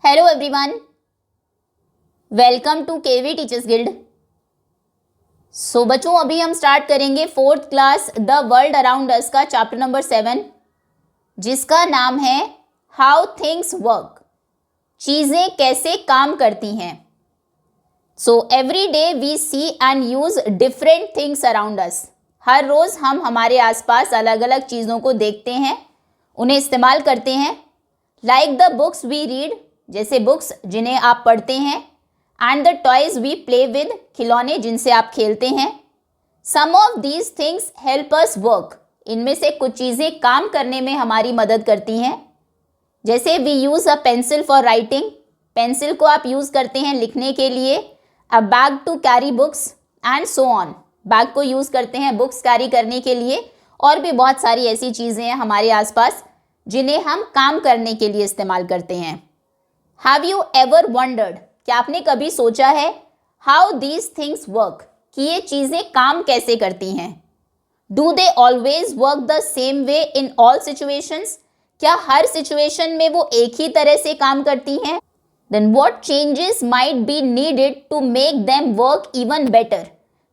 Hello everyone, welcome to KV teachers guild. बच्चों, अभी हम स्टार्ट करेंगे fourth class the world around us का चैप्टर नंबर 7, जिसका नाम है हाउ थिंग्स वर्क, चीज़ें कैसे काम करती हैं। Every day we see and use different things around us. हर रोज़ हम हमारे आसपास अलग अलग चीज़ों को देखते हैं, उन्हें इस्तेमाल करते हैं। Like the books we read, जैसे बुक्स जिन्हें आप पढ़ते हैं, and the toys we play with, खिलौने जिनसे आप खेलते हैं। Some of these things help us work, इनमें से कुछ चीज़ें काम करने में हमारी मदद करती हैं। जैसे we use a pencil for writing, pencil को आप यूज़ करते हैं लिखने के लिए। A bag to carry books and so on, bag को यूज़ करते हैं बुक्स कैरी करने के लिए। और भी बहुत सारी ऐसी चीज़ें हैं हमारे आसपास जिन्हें हम काम करने के लिए इस्तेमाल करते हैं। हैव यू एवर वंडर्ड, क्या आपने कभी सोचा है हाउ दीज थिंग्स वर्क, कि ये चीज़ें काम कैसे करती हैं। Do they always work the same way in all situations, क्या हर सिचुएशन में वो एक ही तरह से काम करती हैं। Then what changes might be needed to make them work even better,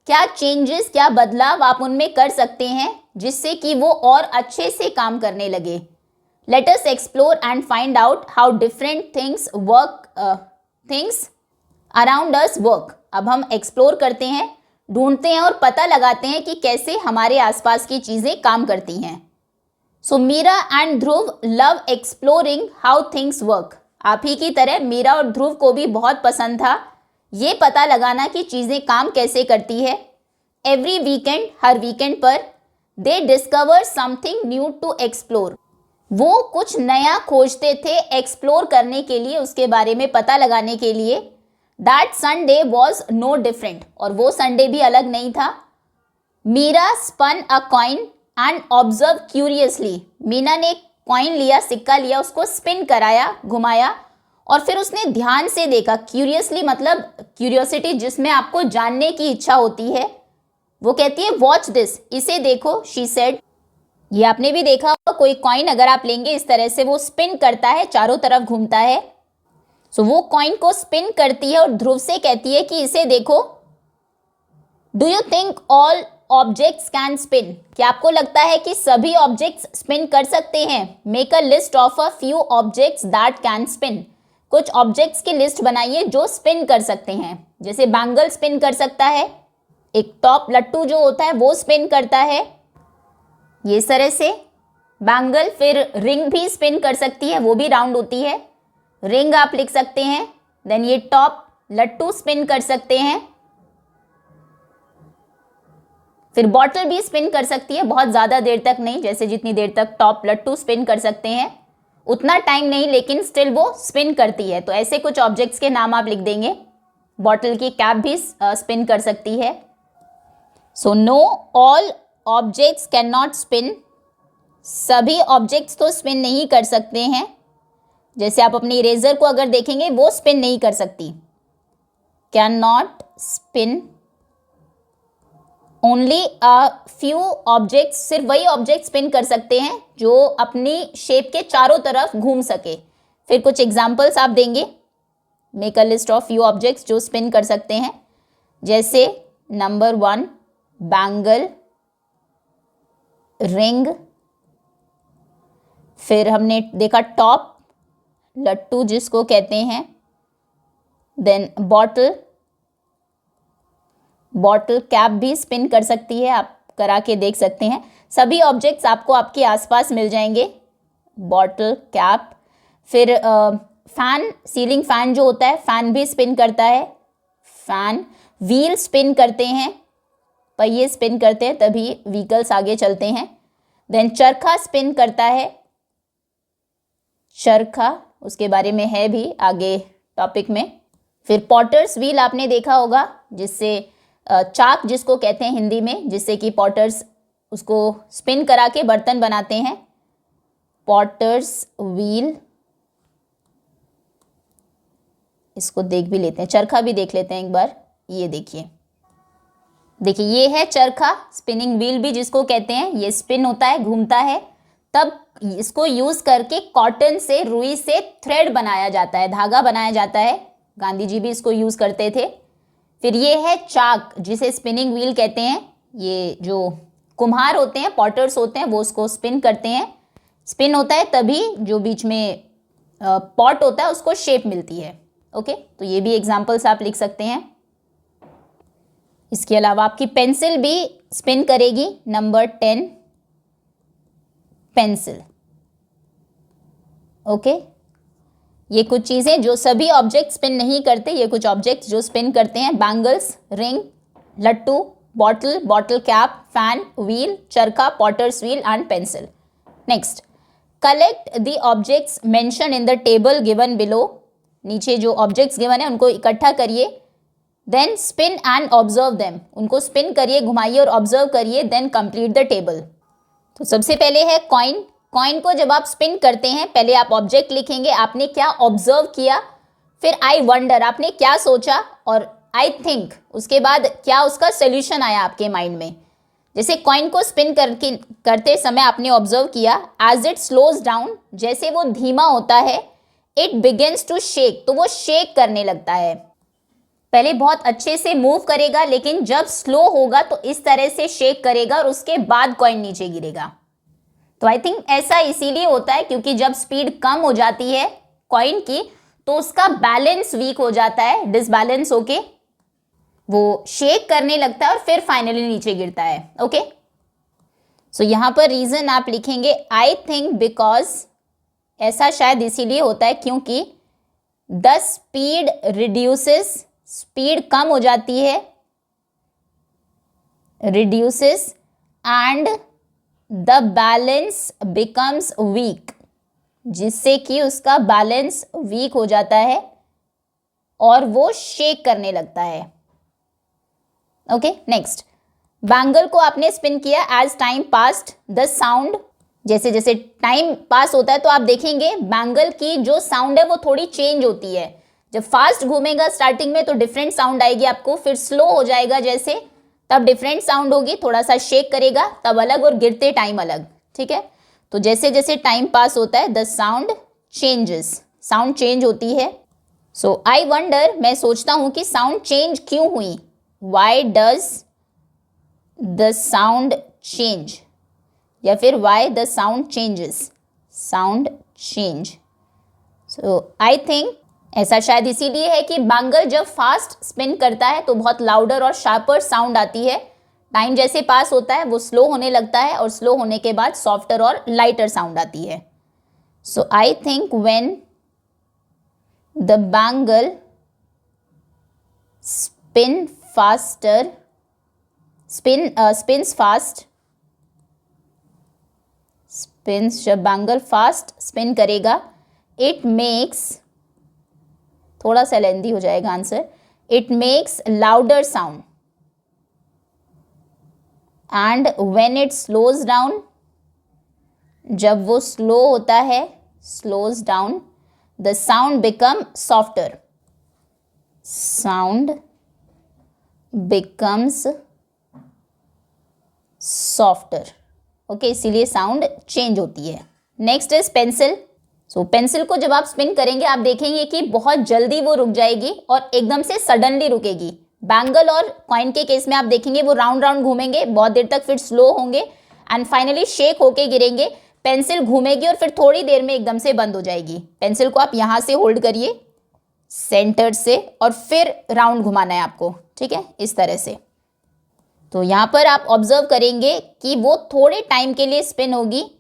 क्या चेंजेस, क्या बदलाव आप उनमें कर सकते हैं जिससे कि वो और अच्छे से काम करने लगे। Let us explore and find out how different things around us work. अब हम एक्सप्लोर करते हैं, ढूंढते हैं और पता लगाते हैं कि कैसे हमारे आसपास की चीज़ें काम करती हैं। Meera and Dhruv love exploring how things work. आप ही की तरह मीरा और ध्रुव को भी बहुत पसंद था ये पता लगाना कि चीज़ें काम कैसे करती है। एवरी वीकेंड, हर वीकेंड पर, they discover something new to explore, वो कुछ नया खोजते थे एक्सप्लोर करने के लिए, उसके बारे में पता लगाने के लिए। That Sunday was no different, और वो संडे भी अलग नहीं था। Meera spun a coin and observe curiously, Meena ने एक कॉइन लिया, सिक्का लिया, उसको स्पिन कराया, घुमाया, और फिर उसने ध्यान से देखा। क्यूरियसली मतलब क्यूरियोसिटी, जिसमें आपको जानने की इच्छा होती है। वो कहती है वॉच दिस, इसे देखो, शी सेड। ये आपने भी देखा होगा, कोई कॉइन अगर आप लेंगे इस तरह से वो स्पिन करता है, चारों तरफ घूमता है। वो कॉइन को स्पिन करती है और ध्रुव से कहती है कि इसे देखो। Do you think all objects can spin, क्या आपको लगता है कि सभी ऑब्जेक्ट्स स्पिन कर सकते हैं। Make a list of a few objects that can spin, कुछ ऑब्जेक्ट्स की लिस्ट बनाइए जो स्पिन कर सकते हैं। जैसे बैंगल स्पिन कर सकता है, एक टॉप लट्टू जो होता है वो स्पिन करता है, ये इस तरह से बैंगल। फिर रिंग भी स्पिन कर सकती है, वो भी राउंड होती है, रिंग आप लिख सकते हैं। देन ये टॉप लट्टू स्पिन कर सकते हैं। फिर बॉटल भी स्पिन कर सकती है, बहुत ज़्यादा देर तक नहीं, जैसे जितनी देर तक टॉप लट्टू स्पिन कर सकते हैं उतना टाइम नहीं, लेकिन स्टिल वो स्पिन करती है। तो ऐसे कुछ ऑब्जेक्ट्स के नाम आप लिख देंगे। बॉटल की कैप भी स्पिन कर सकती है। Know all objects can not spin, सभी ऑब्जेक्ट्स तो स्पिन नहीं कर सकते हैं। जैसे आप अपनी इरेजर को अगर देखेंगे वो स्पिन नहीं कर सकती। Can not spin only a few objects, सिर्फ वही ऑब्जेक्ट स्पिन कर सकते हैं जो अपनी शेप के चारों तरफ घूम सके। फिर कुछ एग्जाम्पल्स आप देंगे। Make a list of few objects जो स्पिन कर सकते हैं। जैसे नंबर 1 बैंगल, रिंग, फिर हमने देखा टॉप लट्टू जिसको कहते हैं। देन बॉटल, बॉटल कैप भी स्पिन कर सकती है, आप करा के देख सकते हैं। सभी ऑब्जेक्ट्स आपको आपके आसपास मिल जाएंगे। बॉटल, कैप, फिर फैन, सीलिंग फैन जो होता है, फैन भी स्पिन करता है। फैन, व्हील स्पिन करते हैं, पहिए स्पिन करते हैं तभी व्हीकल्स आगे चलते हैं। देन चरखा स्पिन करता है, चरखा उसके बारे में है भी आगे टॉपिक में। फिर पॉटर्स व्हील आपने देखा होगा, जिससे चाक जिसको कहते हैं हिंदी में, जिससे कि पॉटर्स उसको स्पिन करा के बर्तन बनाते हैं। पॉटर्स व्हील, इसको देख भी लेते हैं, चरखा भी देख लेते हैं एक बार। ये देखिए ये है चरखा, स्पिनिंग व्हील भी जिसको कहते हैं, ये स्पिन होता है, घूमता है। तब इसको यूज करके कॉटन से, रुई से थ्रेड बनाया जाता है, धागा बनाया जाता है। गांधी जी भी इसको यूज करते थे। फिर ये है चाक, जिसे स्पिनिंग व्हील कहते हैं। ये जो कुम्हार होते हैं, पॉटर्स होते हैं, वो उसको स्पिन करते हैं। स्पिन होता है तभी जो बीच में पॉट होता है उसको शेप मिलती है। ओके, तो ये भी एग्जांपल्स आप लिख सकते हैं। इसके अलावा आपकी पेंसिल भी स्पिन करेगी। Number 10 pencil. ओके, ये कुछ चीजें जो सभी ऑब्जेक्ट स्पिन नहीं करते, ये कुछ ऑब्जेक्ट्स जो स्पिन करते हैं। बैंगल्स, रिंग, लट्टू, bottle, bottle cap, fan, wheel, चरखा, potter's wheel and pencil. Next, collect the objects mention in the table given below. नीचे जो ऑब्जेक्ट्स गिवन है उनको इकट्ठा करिए। Then spin and observe them, उनको स्पिन करिए, घुमाइए और ऑब्जर्व करिए। Then complete the table. तो सबसे पहले है कॉइन। कॉइन को जब आप स्पिन करते हैं, पहले आप ऑब्जेक्ट लिखेंगे, आपने क्या ऑब्जर्व किया, फिर आई वंडर, आपने क्या सोचा, और आई थिंक, उसके बाद क्या उसका सोल्यूशन आया आपके माइंड में। जैसे कॉइन को स्पिन करते समय आपने ऑब्जर्व किया, एज इट स्लोज डाउन, जैसे वो धीमा होता है, इट बिगिंस टू शेक, तो वो शेक करने लगता है। पहले बहुत अच्छे से मूव करेगा, लेकिन जब स्लो होगा तो इस तरह से शेक करेगा और उसके बाद कॉइन नीचे गिरेगा। तो आई थिंक ऐसा इसीलिए होता है क्योंकि जब स्पीड कम हो जाती है कॉइन की तो उसका बैलेंस वीक हो जाता है, डिसबैलेंस होके वो शेक करने लगता है और फिर फाइनली नीचे गिरता है। ओके, सो यहां पर रीजन आप लिखेंगे आई थिंक बिकॉज, ऐसा शायद इसीलिए होता है क्योंकि द स्पीड रिड्यूसेस, स्पीड कम हो जाती है, reduces, and the balance becomes week, जिससे कि उसका बैलेंस वीक हो जाता है और वो शेक करने लगता है। ओके, नेक्स्ट, बैंगल को आपने स्पिन किया, as time past the sound, जैसे जैसे टाइम पास होता है तो आप देखेंगे बैंगल की जो साउंड है वो थोड़ी चेंज होती है। जब फास्ट घूमेगा स्टार्टिंग में तो डिफरेंट साउंड आएगी आपको, फिर स्लो हो जाएगा जैसे, तब डिफरेंट साउंड होगी, थोड़ा सा शेक करेगा तब अलग, और गिरते टाइम अलग। ठीक है, तो जैसे जैसे टाइम पास होता है the sound changes, sound change होती है। सो आई वंडर, मैं सोचता हूं कि साउंड चेंज क्यों हुई, why does the sound change, या फिर why the sound changes, sound change. So I think ऐसा शायद इसीलिए है कि बैंगल जब फास्ट स्पिन करता है तो बहुत लाउडर और शार्पर साउंड आती है। टाइम जैसे पास होता है वो स्लो होने लगता है और स्लो होने के बाद सॉफ्टर और लाइटर साउंड आती है। So I think when the bangle spin faster, spins fast, spins, जब बैंगल फास्ट स्पिन करेगा, इट मेक्स, थोड़ा सा लेंदी हो जाएगा answer, it makes louder sound, and when it slows down, जब वो स्लो होता है, slows down, the sound become softer, sound becomes softer. Okay, इसीलिए साउंड चेंज होती है। Next is pencil. So pencil को जब आप स्पिन करेंगे आप देखेंगे कि बहुत जल्दी वो रुक जाएगी और एकदम से सडनली रुकेगी। बैंगल और कॉइन के केस में आप देखेंगे वो राउंड राउंड घूमेंगे बहुत देर तक, फिर स्लो होंगे एंड फाइनली शेक होके गिरेंगे। पेंसिल घूमेगी और फिर थोड़ी देर में एकदम से बंद हो जाएगी। पेंसिल को आप यहाँ से होल्ड करिए सेंटर से और फिर राउंड घुमाना है आपको, ठीक है, इस तरह से। तो यहाँ पर आप ऑब्जर्व करेंगे कि वो थोड़े टाइम के लिए स्पिन होगी,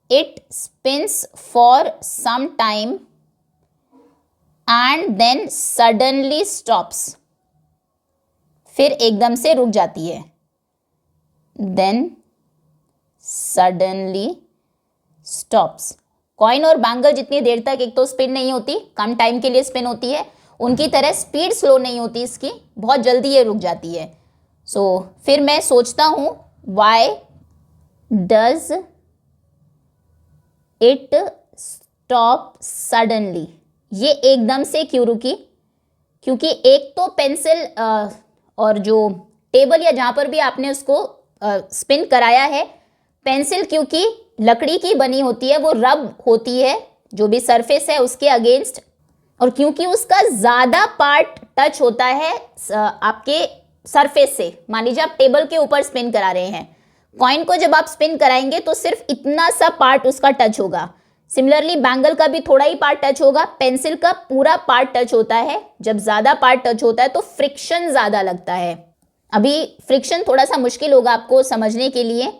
it spins for some time and then suddenly stops, फिर एकदम से रुक जाती है, देन सडनली स्टॉप्स। कॉइन और बैंगल जितनी देर तक एक तो स्पिन नहीं होती, कम टाइम के लिए स्पिन होती है, उनकी तरह स्पीड स्लो नहीं होती इसकी, बहुत जल्दी ये रुक जाती है। सो फिर मैं सोचता हूं why does it stop suddenly, ये एकदम से क्यों रुकी? क्योंकि एक तो पेंसिल और जो टेबल या जहां पर भी आपने उसको स्पिन कराया है, पेंसिल क्योंकि लकड़ी की बनी होती है वो रब होती है जो भी सरफेस है उसके अगेंस्ट, और क्योंकि उसका ज़्यादा पार्ट टच होता है आपके सरफेस से, मान लीजिए आप टेबल के ऊपर स्पिन करा रहे हैं, कॉइन को जब आप स्पिन कराएंगे तो सिर्फ इतना सा पार्ट उसका टच होगा। सिमिलरली बैंगल का भी थोड़ा ही पार्ट टच होगा, पेंसिल का पूरा पार्ट टच होता है। जब ज़्यादा पार्ट टच होता है तो फ्रिक्शन ज़्यादा लगता है। अभी फ्रिक्शन थोड़ा सा मुश्किल होगा आपको समझने के लिए।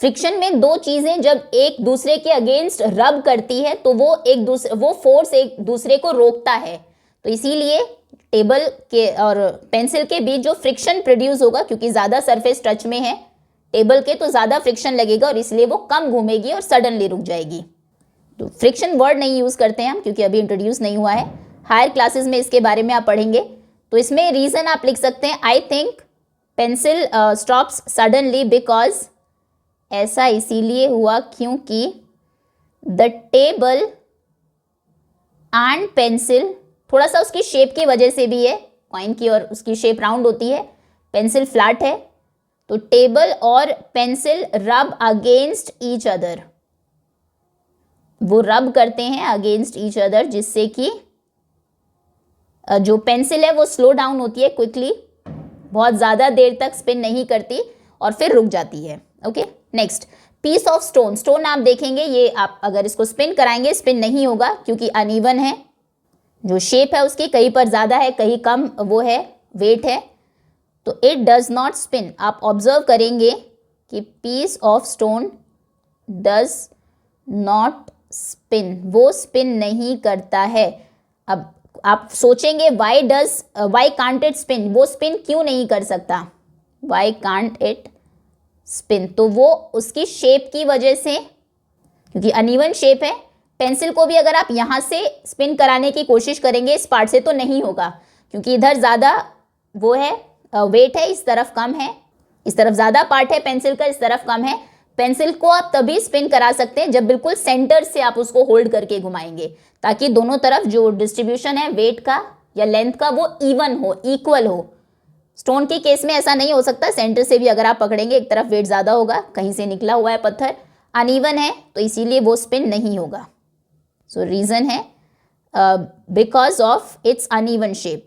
फ्रिक्शन में दो चीज़ें जब एक दूसरे के अगेंस्ट रब करती है तो वो फोर्स एक दूसरे को रोकता है। तो इसीलिए टेबल के और पेंसिल के बीच जो फ्रिक्शन प्रोड्यूस होगा, क्योंकि ज़्यादा सरफेस टच में है टेबल के, तो ज़्यादा फ्रिक्शन लगेगा और इसलिए वो कम घूमेगी और सडनली रुक जाएगी। तो फ्रिक्शन वर्ड नहीं यूज़ करते हैं हम, क्योंकि अभी इंट्रोड्यूस नहीं हुआ है। हायर क्लासेस में इसके बारे में आप पढ़ेंगे। तो इसमें रीज़न आप लिख सकते हैं, I think pencil stops suddenly because, ऐसा इसीलिए हुआ क्योंकि द टेबल एंड पेंसिल, थोड़ा सा उसकी शेप की वजह से भी है, कॉइन की और उसकी शेप राउंड होती है, पेंसिल फ्लैट है, तो टेबल और पेंसिल रब अगेंस्ट ईच अदर, वो रब करते हैं अगेंस्ट ईच अदर, जिससे कि जो पेंसिल है वो स्लो डाउन होती है क्विकली, बहुत ज़्यादा देर तक स्पिन नहीं करती और फिर रुक जाती है। Okay, next piece of stone. Stone आप देखेंगे, ये आप अगर इसको स्पिन कराएंगे स्पिन नहीं होगा क्योंकि अनइवन है, जो शेप है उसकी कहीं पर ज़्यादा है कहीं कम वो है वेट है, तो इट डज नॉट स्पिन। आप ऑब्जर्व करेंगे कि piece of stone does not spin, वो स्पिन नहीं करता है। अब आप सोचेंगे वाई कांट इट स्पिन, वो स्पिन क्यों नहीं कर सकता, वाई कांट इट स्पिन, तो वो उसकी शेप की वजह से, क्योंकि अनइवन शेप है। पेंसिल को भी अगर आप यहाँ से स्पिन कराने की कोशिश करेंगे इस पार्ट से तो नहीं होगा, क्योंकि इधर ज़्यादा वो है वेट है, इस तरफ कम है, इस तरफ ज़्यादा पार्ट है पेंसिल का, इस तरफ कम है। पेंसिल को आप तभी स्पिन करा सकते हैं जब बिल्कुल सेंटर से आप उसको होल्ड करके घुमाएंगे, ताकि दोनों तरफ जो डिस्ट्रीब्यूशन है वेट का या लेंथ का वो इवन हो, इक्वल हो। स्टोन के केस में ऐसा नहीं हो सकता, सेंटर से भी अगर आप पकड़ेंगे एक तरफ वेट ज़्यादा होगा, कहीं से निकला हुआ है पत्थर, अनइवन है, तो इसीलिए वो स्पिन नहीं होगा। सो रीज़न है because of its uneven shape,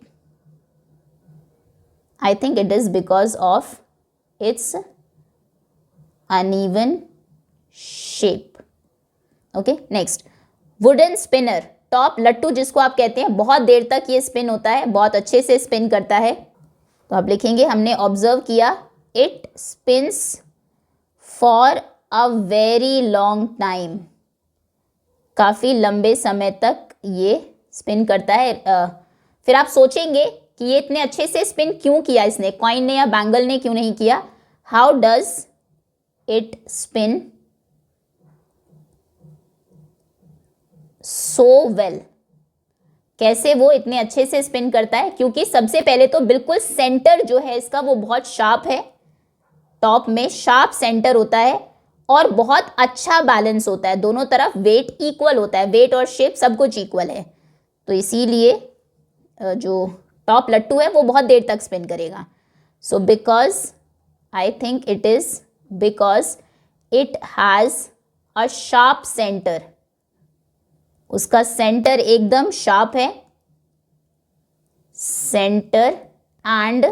I think it is because of its uneven shape. Okay, next wooden spinner, top लट्टू जिसको आप कहते हैं, बहुत देर तक ये स्पिन होता है, बहुत अच्छे से स्पिन करता है। तो आप लिखेंगे हमने ऑब्जर्व किया, it spins for a very long time, काफ़ी लंबे समय तक ये स्पिन करता है। फिर आप सोचेंगे कि ये इतने अच्छे से स्पिन क्यों किया इसने, कॉइन ने या बैंगल ने क्यों नहीं किया। How does it spin so well, कैसे वो इतने अच्छे से स्पिन करता है, क्योंकि सबसे पहले तो बिल्कुल सेंटर जो है इसका वो बहुत शार्प है, टॉप में शार्प सेंटर होता है और बहुत अच्छा बैलेंस होता है, दोनों तरफ वेट इक्वल होता है, वेट और शेप सब कुछ इक्वल है, तो इसीलिए जो टॉप लट्टू है वो बहुत देर तक स्पिन करेगा। So because I think it is because it has a sharp center, उसका सेंटर एकदम शार्प है, सेंटर एंड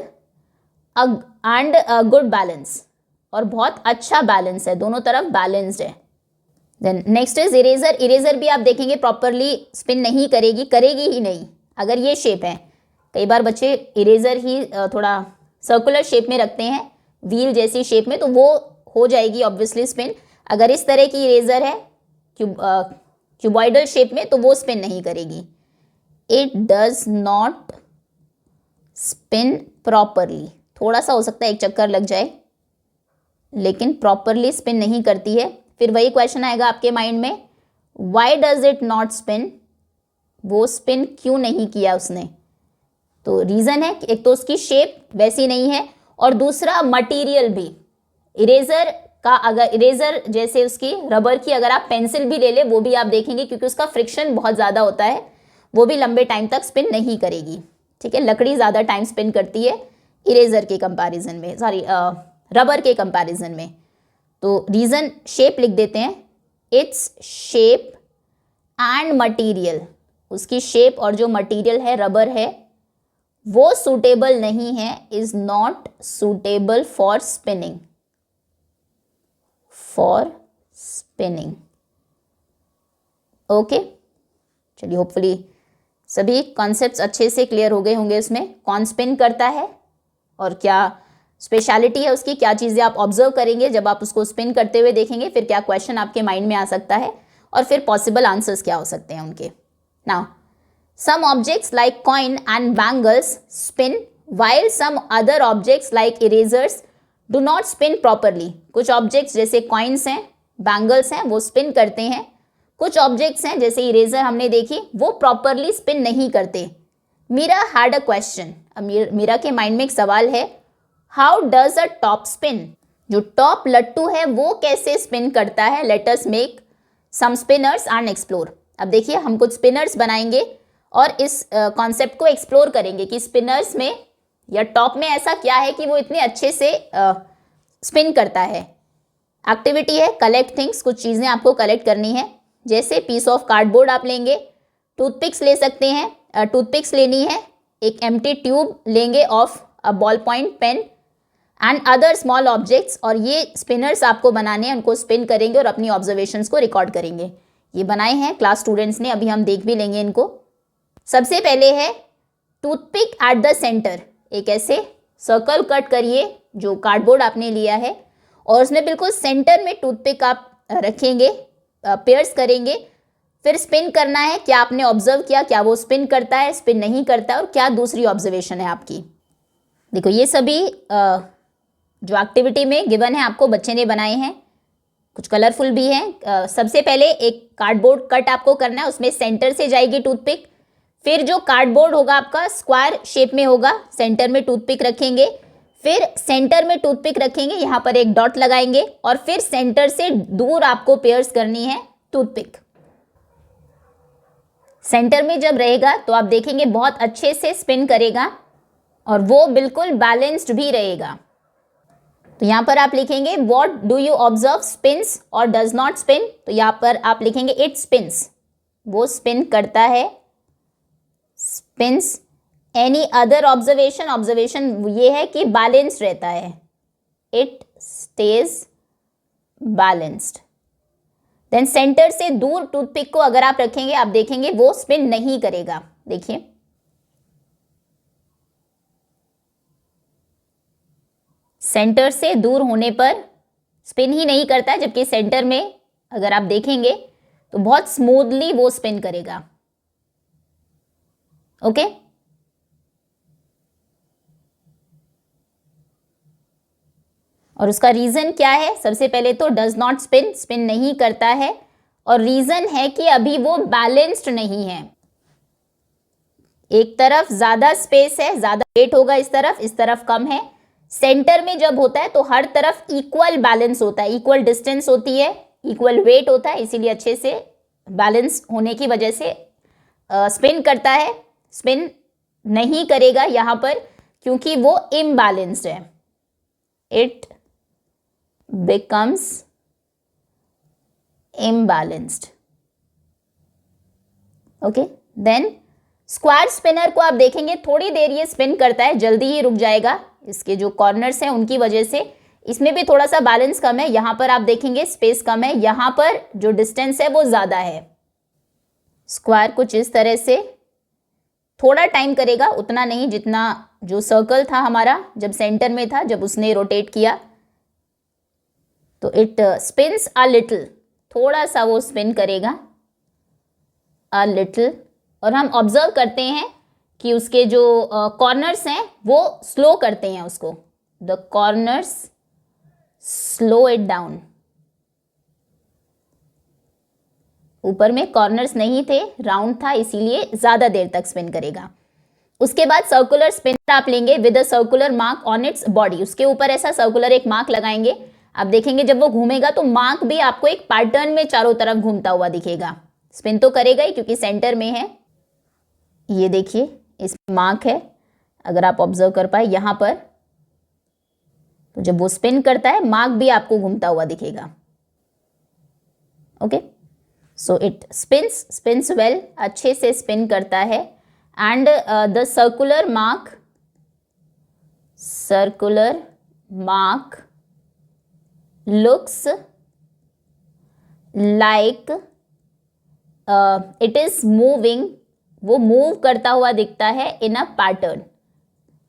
गुड बैलेंस, और बहुत अच्छा बैलेंस है, दोनों तरफ बैलेंस्ड है। Then next is eraser. Eraser भी आप देखेंगे प्रॉपरली स्पिन नहीं करेगी, करेगी ही नहीं अगर ये शेप है। कई बार बच्चे इरेजर ही थोड़ा सर्कुलर शेप में रखते हैं, व्हील जैसी शेप में, तो वो हो जाएगी ऑब्वियसली स्पिन। अगर इस तरह की इरेजर है क्यूबॉइडल शेप में तो वो स्पिन नहीं करेगी। It does not spin properly, थोड़ा सा हो सकता है एक चक्कर लग जाए, लेकिन प्रॉपरली स्पिन नहीं करती है। फिर वही क्वेश्चन आएगा आपके माइंड में, why does it not spin, वो स्पिन क्यों नहीं किया उसने। तो रीज़न है कि एक तो उसकी शेप वैसी नहीं है, और दूसरा मटेरियल भी। इरेजर का अगर इरेजर जैसे उसकी रबर की अगर आप पेंसिल भी ले ले वो भी आप देखेंगे क्योंकि उसका फ्रिक्शन बहुत ज़्यादा होता है, वो भी लंबे टाइम तक स्पिन नहीं करेगी। ठीक है, लकड़ी ज़्यादा टाइम स्पिन करती है इरेजर के कंपैरिजन में, रबर के कंपैरिजन में। तो रीज़न शेप लिख देते हैं, इट्स शेप एंड मटीरियल, उसकी शेप और जो मटीरियल है रबर है वो सूटेबल नहीं है, is not suitable for spinning, for spinning. Okay, चलिए होपफुली सभी कॉन्सेप्ट्स अच्छे से क्लियर हो गए होंगे। इसमें कौन स्पिन करता है और क्या स्पेशलिटी है उसकी, क्या चीज़ें आप ऑब्जर्व करेंगे जब आप उसको स्पिन करते हुए देखेंगे, फिर क्या क्वेश्चन आपके माइंड में आ सकता है और फिर पॉसिबल आंसर्स क्या हो सकते हैं उनके। Now some objects like coin and bangles spin while some other objects like erasers do not spin properly। कुछ ऑब्जेक्ट्स जैसे कॉइन्स हैं, बैंगल्स हैं, वो स्पिन करते हैं। कुछ ऑब्जेक्ट्स हैं जैसे इरेजर हमने देखी, वो प्रॉपरली स्पिन नहीं करते। मीरा हैड अ क्वेश्चन, अब मीरा के माइंड में एक सवाल है, how does a top spin, जो टॉप लट्टू है वो कैसे स्पिन करता है। Let us make some spinners and explore. अब देखिए हम कुछ स्पिनर्स बनाएंगे और इस कॉन्सेप्ट को एक्सप्लोर करेंगे कि स्पिनर्स में या टॉप में ऐसा क्या है कि वो इतने अच्छे से स्पिन करता है। एक्टिविटी है कलेक्ट थिंग्स, कुछ चीज़ें आपको कलेक्ट करनी है, जैसे पीस ऑफ कार्डबोर्ड आप लेंगे, टूथपिक्स ले सकते हैं, टूथपिक्स लेनी है, एक एम्प्टी ट्यूब लेंगे of a ball point pen and other small objects, और ये स्पिनर्स आपको बनाने हैं, उनको स्पिन करेंगे और अपनी ऑब्जर्वेशंस को रिकॉर्ड करेंगे। ये बनाए हैं क्लास स्टूडेंट्स ने, अभी हम देख भी लेंगे इनको। सबसे पहले है टूथपिक एट द सेंटर, एक ऐसे सर्कल कट करिए जो कार्डबोर्ड आपने लिया है और उसमें बिल्कुल सेंटर में टूथपिक आप रखेंगे, पेयर्स करेंगे, फिर स्पिन करना है। क्या आपने ऑब्जर्व किया, क्या वो स्पिन करता है, स्पिन नहीं करता है, और क्या दूसरी ऑब्जर्वेशन है आपकी। देखो ये सभी जो एक्टिविटी में गिवन है आपको बच्चे ने बनाए हैं, कुछ कलरफुल भी हैं। सबसे पहले एक कार्डबोर्ड कट आपको करना है, उसमें सेंटर से जाएगी टूथपिक, फिर जो कार्डबोर्ड होगा आपका स्क्वायर शेप में होगा, सेंटर में टूथपिक रखेंगे, फिर सेंटर में टूथपिक रखेंगे, यहाँ पर एक डॉट लगाएंगे और फिर सेंटर से दूर आपको पेयर्स करनी है टूथपिक। सेंटर में जब रहेगा तो आप देखेंगे बहुत अच्छे से स्पिन करेगा और वो बिल्कुल बैलेंस्ड भी रहेगा। तो यहाँ पर आप लिखेंगे what do you observe spins और डज नॉट स्पिन, तो यहाँ पर आप लिखेंगे इट स्पिन्स, वो स्पिन करता है, spins. Any other observation, observation ये है कि बैलेंस्ड रहता है, it stays balanced. Then centre से दूर टूथपिक को अगर आप रखेंगे, आप देखेंगे वो स्पिन नहीं करेगा। देखिए सेंटर से दूर होने पर स्पिन ही नहीं करता है, जबकि सेंटर में अगर आप देखेंगे तो बहुत स्मूथली वो स्पिन करेगा। ओके और उसका रीजन क्या है, सबसे पहले तो डज नॉट स्पिन, स्पिन नहीं करता है, और रीजन है कि अभी वो बैलेंस्ड नहीं है। एक तरफ ज्यादा स्पेस है, ज्यादा वेट होगा, इस तरफ कम है। सेंटर में जब होता है तो हर तरफ इक्वल बैलेंस होता है, इक्वल डिस्टेंस होती है, इक्वल वेट होता है, इसीलिए अच्छे से बैलेंस होने की वजह से स्पिन करता है। स्पिन नहीं करेगा यहाँ पर क्योंकि वो इम्बैलेंस्ड है, it becomes imbalanced. Okay then square spinner को आप देखेंगे थोड़ी देर ये स्पिन करता है, जल्दी ही रुक जाएगा, इसके जो कॉर्नर्स हैं उनकी वजह से इसमें भी थोड़ा सा बैलेंस कम है। यहाँ पर आप देखेंगे स्पेस कम है, यहाँ पर जो डिस्टेंस है वो ज़्यादा है। स्क्वायर कुछ इस तरह से थोड़ा टाइम करेगा, उतना नहीं जितना जो सर्कल था हमारा जब सेंटर में था, जब उसने रोटेट किया तो इट स्पिन्स अ लिटिल, थोड़ा सा वो स्पिन करेगा, अ लिटिल। और हम ऑब्जर्व करते हैं कि उसके जो कॉर्नर्स हैं वो स्लो करते हैं उसको, the corners slow it down. ऊपर में कॉर्नर्स नहीं थे, राउंड था, इसीलिए ज़्यादा देर तक स्पिन करेगा। उसके बाद सर्कुलर स्पिनर आप लेंगे with a circular mark on its body, उसके ऊपर ऐसा सर्कुलर एक मार्क लगाएंगे। आप देखेंगे जब वो घूमेगा तो मार्क भी आपको एक पैटर्न में चारों तरफ घूमता हुआ दिखेगा। स्पिन तो करेगा ही क्योंकि सेंटर में है। ये देखिए इसमें मार्क है, अगर आप ऑब्जर्व कर पाए यहाँ पर, तो जब वो स्पिन करता है मार्क भी आपको घूमता हुआ दिखेगा। Okay, so it spins well, अच्छे से स्पिन करता है. And the circular mark looks like it is moving, वो मूव करता हुआ दिखता है इन अ पैटर्न.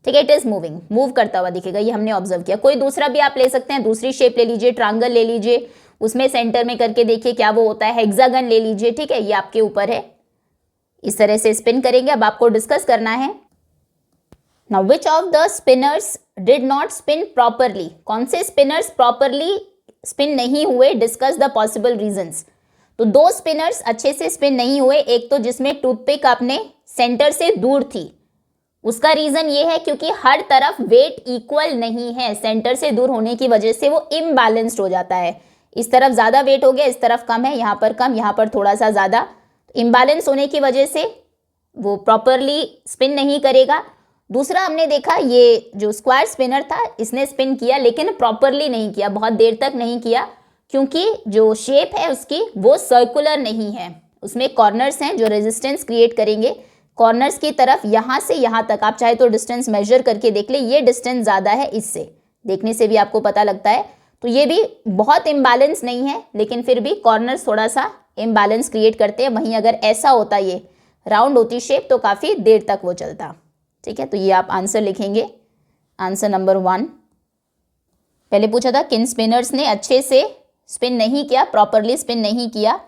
ठीक है, इट इज मूविंग, मूव करता हुआ दिखेगा, ये हमने ऑब्जर्व किया. कोई दूसरा भी आप ले सकते हैं, दूसरी शेप ले लीजिए, ट्रायंगल ले लीजिए, उसमें सेंटर में करके देखिए क्या वो होता है. हेक्सागन ले लीजिए. ठीक है, ये आपके ऊपर है. इस तरह से स्पिन करेंगे. अब आपको डिस्कस करना है. Now which of the spinners did not spin properly, कौन से स्पिनर्स प्रॉपरली स्पिन नहीं हुए. Discuss the possible reasons. तो दो स्पिनर्स अच्छे से स्पिन नहीं हुए. एक तो जिसमें टूथपिक अपने सेंटर से दूर थी, उसका रीजन ये है क्योंकि हर तरफ वेट इक्वल नहीं है. सेंटर से दूर होने की वजह से वो इम्बैलेंस्ड हो जाता है. इस तरफ ज़्यादा वेट हो गया, इस तरफ कम है, यहाँ पर कम, यहाँ पर थोड़ा सा ज़्यादा. इम्बैलेंस होने की वजह से वो प्रॉपरली स्पिन नहीं करेगा. दूसरा हमने देखा, ये जो स्क्वायर स्पिनर था इसने स्पिन किया लेकिन प्रॉपरली नहीं किया, बहुत देर तक नहीं किया, क्योंकि जो शेप है उसकी वो सर्कुलर नहीं है. उसमें कॉर्नर्स हैं जो रेजिस्टेंस क्रिएट करेंगे. कॉर्नर्स की तरफ यहाँ से यहाँ तक आप चाहे तो डिस्टेंस मेजर करके देख ले, ये डिस्टेंस ज़्यादा है, इससे देखने से भी आपको पता लगता है. तो ये भी बहुत इम्बैलेंस नहीं है, लेकिन फिर भी कॉर्नर्स थोड़ा सा इम्बैलेंस क्रिएट करते हैं. वहीं अगर ऐसा होता, ये राउंड होती शेप, तो काफ़ी देर तक वो चलता. ठीक है, तो ये आप आंसर लिखेंगे. Answer number 1. पहले पूछा था किन स्पिनर्स ने अच्छे से स्पिन नहीं किया, प्रॉपरली स्पिन नहीं किया.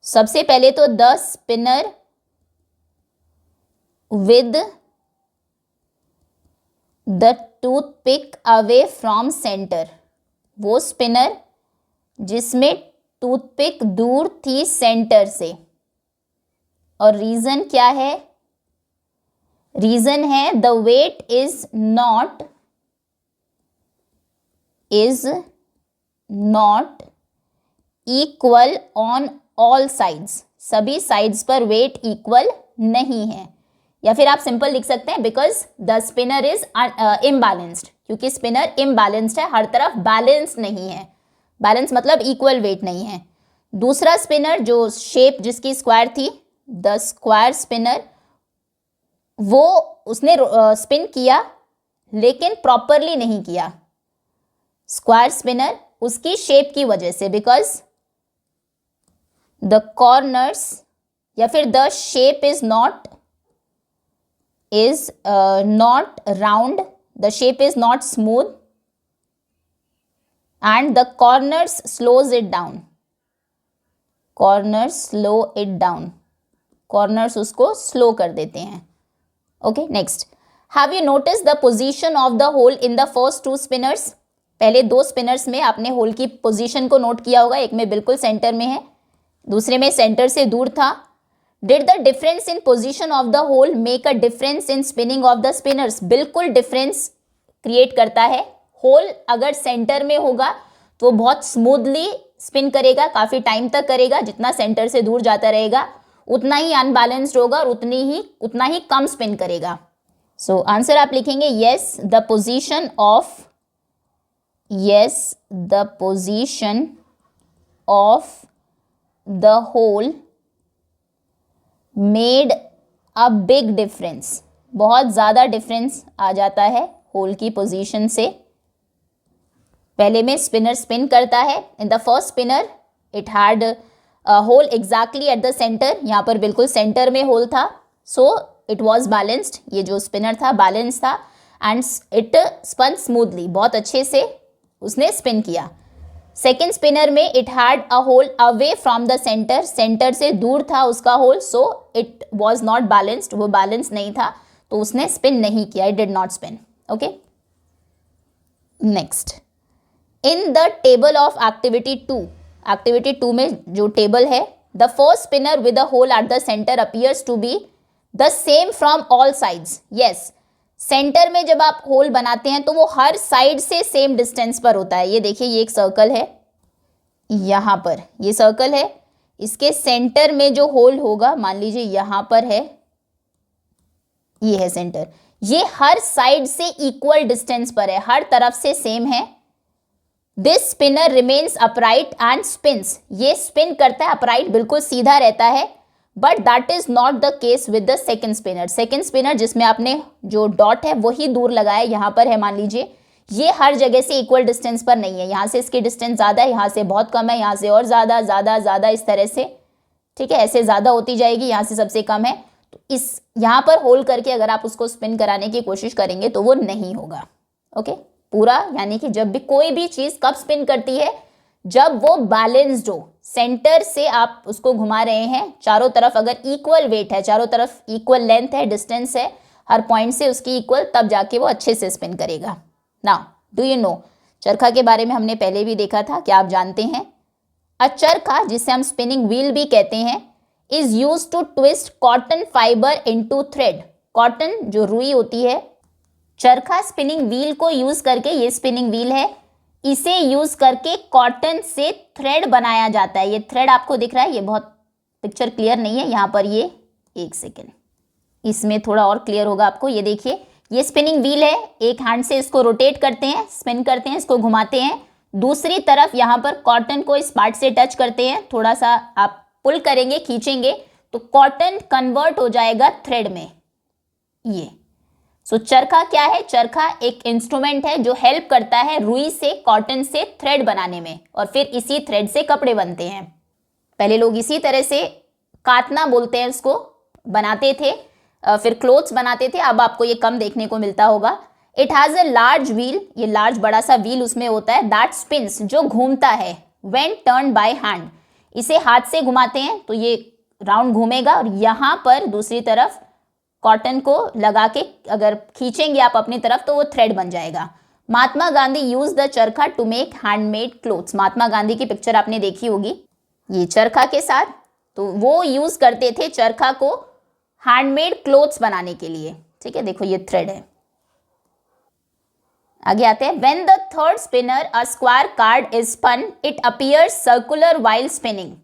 सबसे पहले तो the spinner with the toothpick away from centre, वो स्पिनर जिसमें टूथपिक दूर थी सेंटर से. और रीजन क्या है, रीजन है the weight is not equal on all sides, सभी साइड्स पर वेट इक्वल नहीं है. या फिर आप सिंपल लिख सकते हैं because the spinner is imbalanced, क्योंकि स्पिनर इम्बैलेंस्ड है, हर तरफ बैलेंस नहीं है. बैलेंस मतलब इक्वल वेट नहीं है. दूसरा स्पिनर जो शेप जिसकी स्क्वायर थी, द स्क्वायर स्पिनर, वो उसने स्पिन किया लेकिन प्रॉपरली नहीं किया. स्क्वायर स्पिनर उसकी शेप की वजह से, बिकॉज द कॉर्नर्स या फिर the shape is not round, the shape is not smooth and the corners slows it down. Corners slow it down, corners उसको स्लो कर देते हैं. Okay, next. Have you notice the position of the hole in the first 2 spinners. पहले 2 spinners में आपने whole की position को note किया होगा. एक में बिल्कुल सेंटर में है, दूसरे में सेंटर से दूर था. Did the difference in position of the hole make a difference in spinning of the spinners. बिल्कुल डिफरेंस क्रिएट करता है. होल अगर सेंटर में होगा तो बहुत स्मूथली स्पिन करेगा, काफ़ी टाइम तक करेगा. जितना सेंटर से दूर जाता रहेगा उतना ही अनबैलेंस्ड होगा और उतना ही कम स्पिन करेगा. सो आंसर आप लिखेंगे yes, the position of the hole made a big difference. बहुत ज़्यादा डिफरेंस आ जाता है होल की पोजीशन से. पहले में स्पिनर स्पिन करता है. In the first spinner it had hole exactly at the centre, यहाँ पर बिल्कुल सेंटर में होल था. सो इट वॉज बैलेंस्ड, ये जो स्पिनर था बैलेंस था. एंड इट स्पन स्मूथली, बहुत अच्छे से उसने स्पिन किया. सेकेंड स्पिनर में it had a hole away from the centre, centre से दूर था उसका hole. So it was not balanced, वो बैलेंस नहीं था, तो उसने स्पिन नहीं किया. It did not spin. Okay, next. In the table of activity 2, activity 2 में जो टेबल है, the first spinner with a hole at the centre appears to be the same from all sides. Yes, centre में जब आप whole बनाते हैं तो वो हर साइड से सेम डिस्टेंस पर होता है. ये देखिए, ये एक सर्कल है, यहाँ पर ये सर्कल है, इसके सेंटर में जो होल होगा, मान लीजिए यहाँ पर है, ये है सेंटर, ये हर साइड से इक्वल डिस्टेंस पर है, हर तरफ से सेम है. This spinner remains upright and spins, ये स्पिन करता है अपराइट, बिल्कुल सीधा रहता है, but that is not the case with the second spinner. Second spinner जिसमें आपने जो डॉट है वही दूर लगाया, यहाँ पर है मान लीजिए, ये हर जगह से इक्वल डिस्टेंस पर नहीं है, यहाँ से इसकी डिस्टेंस ज़्यादा है, यहाँ से बहुत कम है, यहाँ से और ज़्यादा ज़्यादा ज़्यादा, इस तरह से, ठीक है, ऐसे ज़्यादा होती जाएगी, यहाँ से सबसे कम है। तो इस यहाँ पर होल्ड करके अगर आप उसको स्पिन कराने की कोशिश करेंगे तो वो नहीं होगा। ओके, पूरा, यानी कि जब भी कोई भी चीज़ कब स्पिन करती है, जब वो बैलेंस्ड हो, सेंटर से आप उसको घुमा रहे हैं, चारों तरफ अगर इक्वल वेट है, चारों तरफ इक्वल लेंथ है, डिस्टेंस है, हर पॉइंट से उसकी इक्वल, तब जाके वो अच्छे से स्पिन करेगा। नाउ डू यू नो, चरखा के बारे में हमने पहले भी देखा था, क्या आप जानते हैं? अ चरखा, जिसे हम स्पिनिंग व्हील भी कहते हैं, is used to twist cotton fibre into thread. Cotton जो रुई होती है, चरखा स्पिनिंग व्हील को यूज करके, ये स्पिनिंग व्हील है, इसे यूज करके कॉटन से थ्रेड बनाया जाता है। ये थ्रेड आपको दिख रहा है, ये बहुत पिक्चर क्लियर नहीं है यहाँ पर, ये एक सेकेंड, इसमें थोड़ा और क्लियर होगा आपको। ये देखिए, ये स्पिनिंग व्हील है, एक हैंड से इसको रोटेट करते हैं, स्पिन करते हैं, इसको घुमाते हैं, दूसरी तरफ यहाँ पर कॉटन को इस पार्ट से टच करते हैं, थोड़ा सा आप पुल करेंगे, खींचेंगे, तो कॉटन कन्वर्ट हो जाएगा थ्रेड में। ये सो चरखा क्या है? चरखा एक इंस्ट्रूमेंट है जो हेल्प करता है रुई से, कॉटन से थ्रेड बनाने में, और फिर इसी थ्रेड से कपड़े बनते हैं। पहले लोग इसी तरह से, कातना बोलते हैं इसको, बनाते थे, फिर क्लोथ्स बनाते थे, अब आपको ये कम देखने को मिलता होगा। It has a large wheel, ये लार्ज बड़ा सा व्हील उसमें होता है, दैट स्पिन्स, जो घूमता है, व्हेन टर्न बाय हैंड, इसे हाथ से घुमाते हैं तो ये राउंड घूमेगा, और यहाँ पर दूसरी तरफ कॉटन को लगा के अगर खींचेंगे आप अपनी तरफ तो वो थ्रेड बन जाएगा। महात्मा गांधी यूज द चरखा to make handmade clothes. Mahatma Gandhi की पिक्चर आपने देखी होगी, ये चरखा के साथ, तो वो यूज करते थे चरखा को हैंडमेड क्लोथ्स बनाने के लिए। ठीक है, देखो ये थ्रेड है। आगे आते हैं, when the third spinner a square card is spun it appears circular while spinning.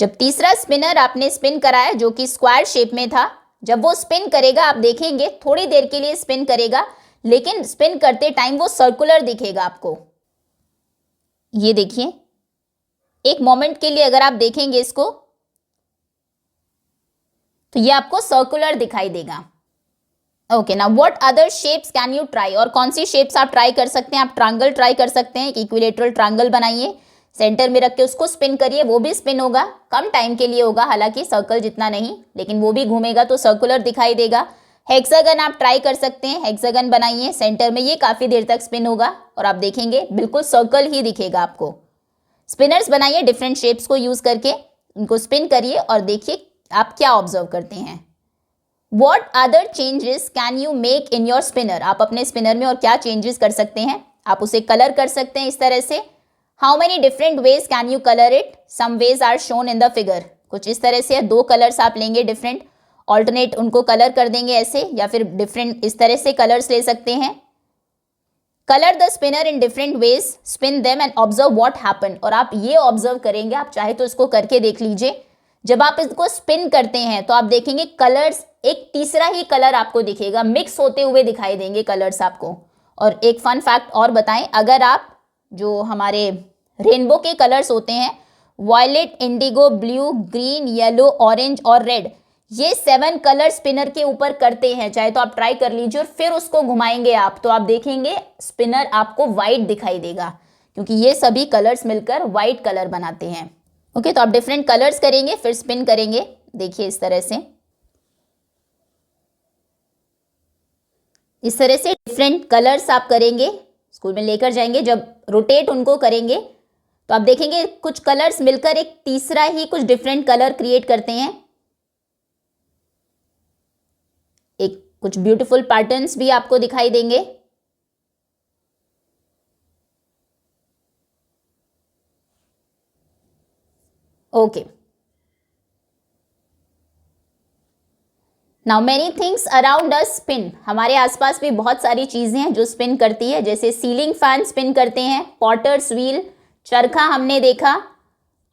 जब तीसरा स्पिनर आपने स्पिन कराया जो कि स्क्वायर शेप में था, जब वो स्पिन करेगा आप देखेंगे थोड़ी देर के लिए स्पिन करेगा, लेकिन स्पिन करते टाइम वो सर्कुलर दिखेगा आपको। ये देखिए, एक मोमेंट के लिए अगर आप देखेंगे इसको तो ये आपको सर्कुलर दिखाई देगा। Okay, now what other shapes can you try? और कौन सी शेप्स आप ट्राई कर सकते हैं? आप ट्रायंगल ट्राई कर सकते हैं, एक इक्विलेटरल ट्रायंगल बनाइए, सेंटर में रख के उसको स्पिन करिए, वो भी स्पिन होगा, कम टाइम के लिए होगा, हालांकि सर्कल जितना नहीं, लेकिन वो भी घूमेगा तो सर्कुलर दिखाई देगा। हेक्सागन आप ट्राई कर सकते हैं, हेक्सागन बनाइए सेंटर में, ये काफ़ी देर तक स्पिन होगा और आप देखेंगे बिल्कुल सर्कल ही दिखेगा आपको। स्पिनर्स बनाइए डिफरेंट शेप्स को यूज़ करके, इनको स्पिन करिए और देखिए आप क्या ऑब्जर्व करते हैं। What other changes can you make in your spinner? आप अपने स्पिनर में और क्या चेंजेस कर सकते हैं? आप उसे कलर कर सकते हैं इस तरह से। How many different ways can you colour it? Some ways are shown in the figure. कुछ इस तरह से, दो कलर्स आप लेंगे डिफरेंट, ऑल्टरनेट उनको कलर कर देंगे ऐसे, या फिर डिफरेंट इस तरह से कलर्स ले सकते हैं। Colour the spinner in different ways, spin them and observe what happen. और आप ये ऑब्जर्व करेंगे, आप चाहे तो इसको करके देख लीजिए, जब आप इसको स्पिन करते हैं तो आप देखेंगे कलर्स, एक तीसरा ही कलर आपको दिखेगा, मिक्स होते हुए दिखाई देंगे कलर्स आपको। और एक फन फैक्ट और बताएं, अगर आप जो हमारे रेनबो के कलर्स होते हैं, violet, indigo, blue, green, yellow, orange और रेड, ये 7 कलर स्पिनर के ऊपर करते हैं, चाहे तो आप ट्राई कर लीजिए, और फिर उसको घुमाएंगे आप तो आप देखेंगे स्पिनर आपको वाइट दिखाई देगा, क्योंकि ये सभी कलर्स मिलकर वाइट कलर बनाते हैं। ओके, तो आप डिफरेंट कलर्स करेंगे फिर स्पिन करेंगे, देखिए इस तरह से, इस तरह से डिफरेंट कलर्स आप करेंगे, स्कूल में लेकर जाएंगे, जब रोटेट उनको करेंगे तो आप देखेंगे कुछ कलर्स मिलकर एक तीसरा ही कुछ डिफरेंट कलर क्रिएट करते हैं, एक कुछ ब्यूटीफुल पैटर्न्स भी आपको दिखाई देंगे। Okay, now many things around अस स्पिन। हमारे आसपास भी बहुत सारी चीजें हैं जो स्पिन करती है, जैसे सीलिंग फैन स्पिन करते हैं, पॉटर्स व्हील, चरखा हमने देखा,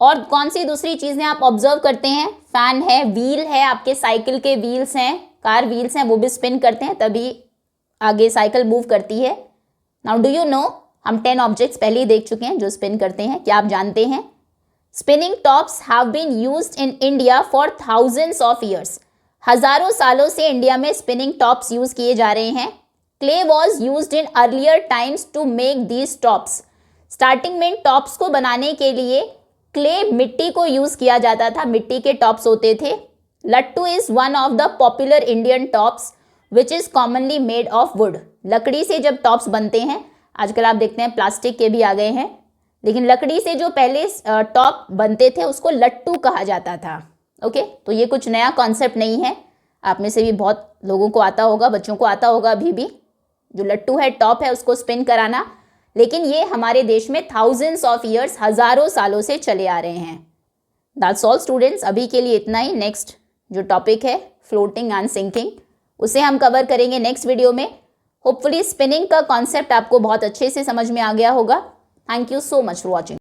और कौन सी दूसरी चीजें आप ऑब्जर्व करते हैं? फैन है, व्हील है, आपके साइकिल के व्हील्स हैं, कार व्हील्स हैं, वो भी स्पिन करते हैं, तभी आगे साइकिल मूव करती है। नाउ डू यू नो हम 10 ऑब्जेक्ट्स पहले ही देख चुके हैं जो स्पिन करते हैं। क्या आप जानते हैं? Spinning tops have been used in India for thousands of years. हजारों सालों से इंडिया में स्पिनिंग टॉप्स यूज किए जा रहे हैं। Clay was used in earlier times to make these tops. Starting में टॉप्स को बनाने के लिए क्ले, मिट्टी को यूज किया जाता था, मिट्टी के टॉप्स होते थे। लट्टू is one of the popular Indian tops which is commonly made of would. लकड़ी से जब टॉप्स बनते हैं, आजकल आप देखते हैं प्लास्टिक के भी आ गए हैं, लेकिन लकड़ी से जो पहले टॉप बनते थे उसको लट्टू कहा जाता था। ओके, तो ये कुछ नया कॉन्सेप्ट नहीं है, आप में से भी बहुत लोगों को आता होगा, बच्चों को आता होगा अभी भी। जो लट्टू है, टॉप है, उसको स्पिन कराना, लेकिन ये हमारे देश में थाउजेंड्स ऑफ ईयर्स, हजारों सालों से चले आ रहे हैं। दैट्स ऑल स्टूडेंट्स, अभी के लिए इतना ही। नेक्स्ट जो टॉपिक है फ्लोटिंग एंड सिंकिंग, उसे हम कवर करेंगे नेक्स्ट वीडियो में। होपफुली स्पिनिंग का कॉन्सेप्ट आपको बहुत अच्छे से समझ में आ गया होगा। Thank you so much for watching.